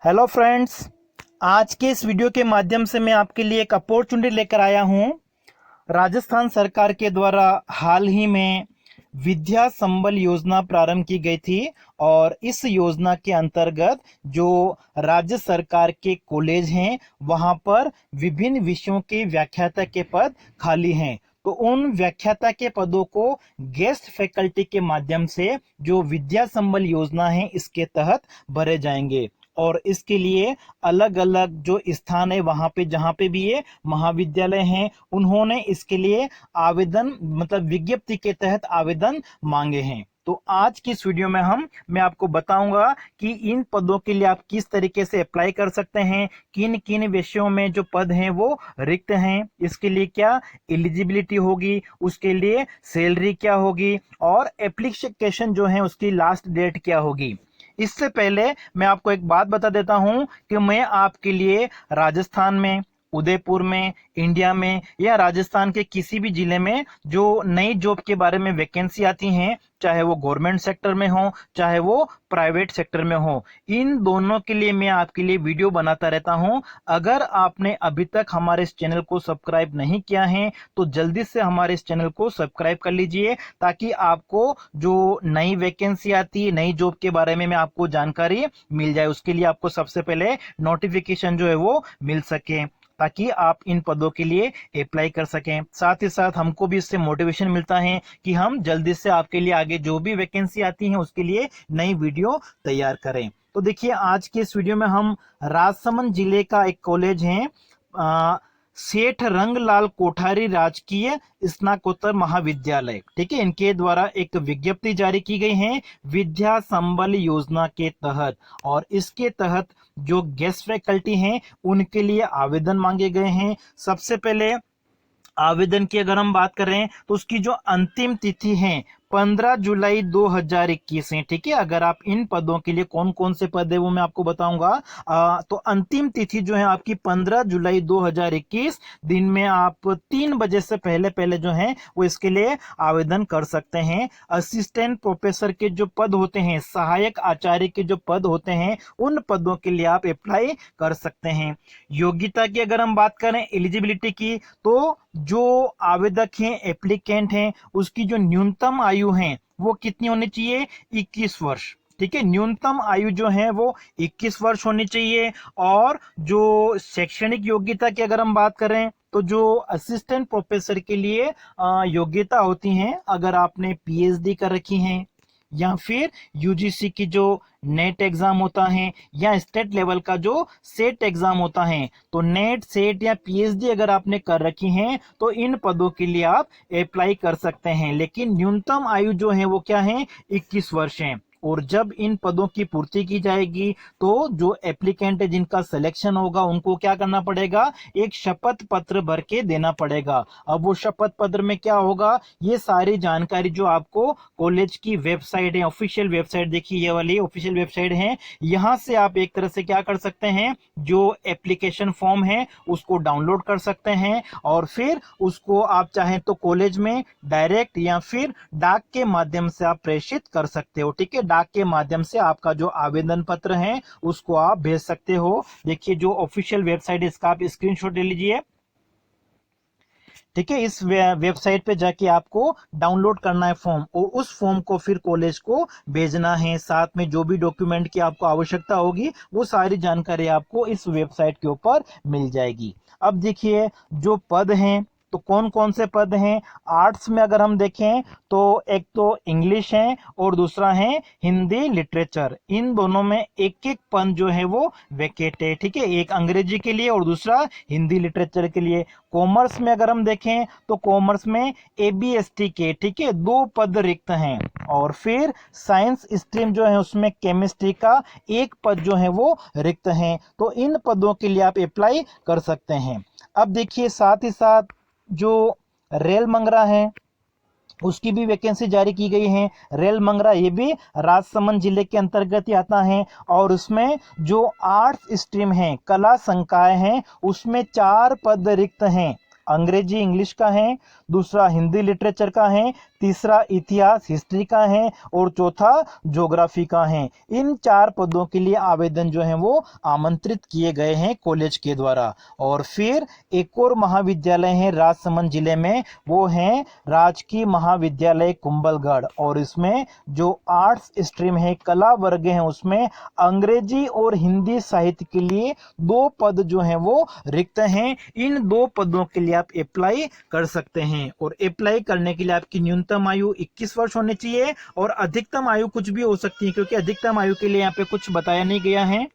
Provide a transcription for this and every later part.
Hello friends. आज के इस वीडियो के माध्यम से मैं आपके लिए एक अपॉर्चुनिटी लेकर आया हूं। राजस्थान सरकार के द्वारा हाल ही में विद्या संबल योजना प्रारंभ की गई थी और इस योजना के अंतर्गत जो राज्य सरकार के कॉलेज हैं वहां पर विभिन्न विषयों के व्याख्याता के पद खाली हैं। तो उन व्याख्याता के पदों को गेस्ट फैकल्टी के माध्यम से जो विद्या संबल योजना है इसके तहत भरे जाएंगे और इसके लिए अलग अलग जो स्थान है वहां पे जहां पे भी ये महाविद्यालय हैं उन्होंने इसके लिए आवेदन मतलब विज्ञप्ति के तहत आवेदन मांगे हैं। तो आज की इस वीडियो में मैं आपको बताऊंगा कि इन पदों के लिए आप किस तरीके से अप्लाई कर सकते हैं, किन किन विषयों में जो पद हैं वो रिक्त हैं, इसके लिए क्या एलिजिबिलिटी होगी, उसके लिए सैलरी क्या होगी और एप्लीकेशन जो है उसकी लास्ट डेट क्या होगी। इससे पहले मैं आपको एक बात बता देता हूं कि मैं आपके लिए राजस्थान में, उदयपुर में, इंडिया में या राजस्थान के किसी भी जिले में जो नई जॉब के बारे में वैकेंसी आती हैं, चाहे वो गवर्नमेंट सेक्टर में हो चाहे वो प्राइवेट सेक्टर में हो, इन दोनों के लिए मैं आपके लिए वीडियो बनाता रहता हूं। अगर आपने अभी तक हमारे इस चैनल को सब्सक्राइब नहीं किया है तो जल्दी से हमारे इस चैनल को सब्सक्राइब कर लीजिए ताकि आपको जो नई वैकेंसी आती है, नई जॉब के बारे में आपको जानकारी मिल जाए। उसके लिए आपको सबसे पहले नोटिफिकेशन जो है वो मिल सके ताकि आप इन पदों के लिए अप्लाई कर सकें। साथ ही साथ हमको भी इससे मोटिवेशन मिलता है कि हम जल्दी से आपके लिए आगे जो भी वैकेंसी आती है उसके लिए नई वीडियो तैयार करें। तो देखिए आज के इस वीडियो में हम राजसमंद जिले का एक कॉलेज है सेठ रंगलाल कोठारी राजकीय स्नातकोत्तर महाविद्यालय, ठीक है, इनके द्वारा एक विज्ञप्ति जारी की गई है विद्या संबल योजना के तहत और इसके तहत जो गेस्ट फैकल्टी हैं उनके लिए आवेदन मांगे गए हैं। सबसे पहले आवेदन की अगर हम बात करें तो उसकी जो अंतिम तिथि है 15 जुलाई 2021 है, ठीक है। अगर आप इन पदों के लिए कौन कौन से पद है वो मैं आपको बताऊंगा। तो अंतिम तिथि जो है आपकी 15 जुलाई 2021 दिन में आप 3 बजे से पहले पहले जो है वो इसके लिए आवेदन कर सकते हैं। असिस्टेंट प्रोफेसर के जो पद होते हैं, सहायक आचार्य के जो पद होते हैं, उन पदों के लिए आप अप्लाई कर सकते हैं। योग्यता की अगर हम बात करें, एलिजिबिलिटी की, तो जो आवेदक हैं, एप्लीकेंट हैं, उसकी जो न्यूनतम आयु है वो कितनी होनी चाहिए? 21 वर्ष, ठीक है। न्यूनतम आयु जो है वो 21 वर्ष होनी चाहिए। और जो शैक्षणिक योग्यता की अगर हम बात करें तो जो असिस्टेंट प्रोफेसर के लिए योग्यता होती है, अगर आपने पीएचडी कर रखी है या फिर यूजीसी की जो नेट एग्जाम होता है या स्टेट लेवल का जो सेट एग्जाम होता है, तो नेट, सेट या पीएचडी अगर आपने कर रखी है तो इन पदों के लिए आप अप्लाई कर सकते हैं। लेकिन न्यूनतम आयु जो है वो क्या है? 21 वर्ष है। और जब इन पदों की पूर्ति की जाएगी तो जो एप्लीकेंट है, जिनका सिलेक्शन होगा, उनको क्या करना पड़ेगा? एक शपथ पत्र भर के देना पड़ेगा। अब वो शपथ पत्र में क्या होगा, ये सारी जानकारी जो आपको कॉलेज की वेबसाइट है, ऑफिशियल वेबसाइट, देखिए ये वाली ऑफिशियल वेबसाइट है, यहां से आप एक तरह से क्या कर सकते हैं, जो एप्लीकेशन फॉर्म है उसको डाउनलोड कर सकते हैं और फिर उसको आप चाहें तो कॉलेज में डायरेक्ट या फिर डाक के माध्यम से आप प्रेषित कर सकते हो, ठीक है। डाक के माध्यम से आपका जो आवेदन पत्र है उसको आप भेज सकते हो। देखिए जो ऑफिशियल वेबसाइट है इसका आप स्क्रीनशॉट ले लीजिए, ठीक है। इस वेबसाइट पे जाके आपको डाउनलोड करना है फॉर्म और उस फॉर्म को फिर कॉलेज को भेजना है। साथ में जो भी डॉक्यूमेंट की आपको आवश्यकता होगी वो सारी जानकारी आपको इस वेबसाइट के ऊपर मिल जाएगी। अब देखिए जो पद हैं, तो कौन कौन से पद हैं? आर्ट्स में अगर हम देखें तो एक तो इंग्लिश है और दूसरा है हिंदी लिटरेचर। इन दोनों में एक एक पद जो है वो वैकेंट है, ठीक है। एक अंग्रेजी के लिए और दूसरा हिंदी लिटरेचर के लिए। कॉमर्स में अगर हम देखें तो कॉमर्स में एबीएसटी के, ठीक है, 2 पद रिक्त हैं। और फिर साइंस स्ट्रीम जो है उसमें केमिस्ट्री का 1 पद जो है वो रिक्त हैं। तो इन पदों के लिए आप अप्लाई कर सकते हैं। अब देखिए साथ ही साथ जो रेल मंगरा है उसकी भी वैकेंसी जारी की गई है। रेल मंगरा ये भी राजसमंद जिले के अंतर्गत ही आता है और उसमें जो आर्ट्स स्ट्रीम है, कला संकाय है, उसमें 4 पद रिक्त हैं। अंग्रेजी इंग्लिश का है, दूसरा हिंदी लिटरेचर का है, तीसरा इतिहास हिस्ट्री का है और चौथा ज्योग्राफी का है। इन 4 पदों के लिए आवेदन जो है वो आमंत्रित किए गए हैं कॉलेज के द्वारा। और फिर एक और महाविद्यालय है राजसमंद जिले में, वो है राजकीय महाविद्यालय कुंभलगढ़। और इसमें जो आर्ट्स स्ट्रीम है, कला वर्ग है, उसमें अंग्रेजी और हिंदी साहित्य के लिए 2 पद जो हैं वो रिक्त हैं। इन 2 पदों के लिए आप अप्लाई कर सकते हैं। और अप्लाई करने के लिए आपकी न्यूनतम आयु 21 वर्ष होनी चाहिए और अधिकतम आयु कुछ भी हो सकती है, क्योंकि अधिकतम आयु के लिए यहाँ पे कुछ बताया नहीं गया है।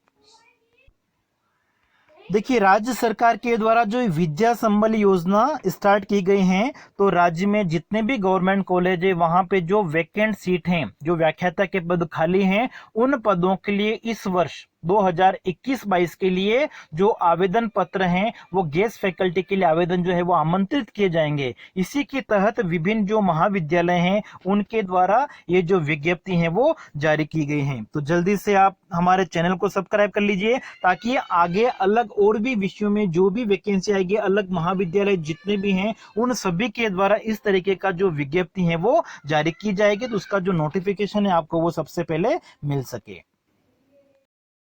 देखिए, राज्य सरकार के द्वारा जो विद्या संबल योजना स्टार्ट की गई है, तो राज्य में जितने भी गवर्नमेंट कॉलेज है वहां पे जो वैकेंट सीट हैं, जो व्याख्याता के पद खाली हैं, उन पदों के लिए इस वर्ष 2021-22 के लिए जो आवेदन पत्र हैं वो गेस्ट फैकल्टी के लिए आवेदन जो है वो आमंत्रित किए जाएंगे। इसी के तहत विभिन्न जो महाविद्यालय हैं उनके द्वारा ये जो विज्ञप्ति हैं वो जारी की गई हैं। तो जल्दी से आप हमारे चैनल को सब्सक्राइब कर लीजिए, ताकि आगे अलग और भी विषयों में जो भी वैकेंसी आएगी, अलग महाविद्यालय जितने भी हैं उन सभी के द्वारा इस तरीके का जो विज्ञप्ति है वो जारी की जाएगी, तो उसका जो नोटिफिकेशन है आपको वो सबसे पहले मिल सके।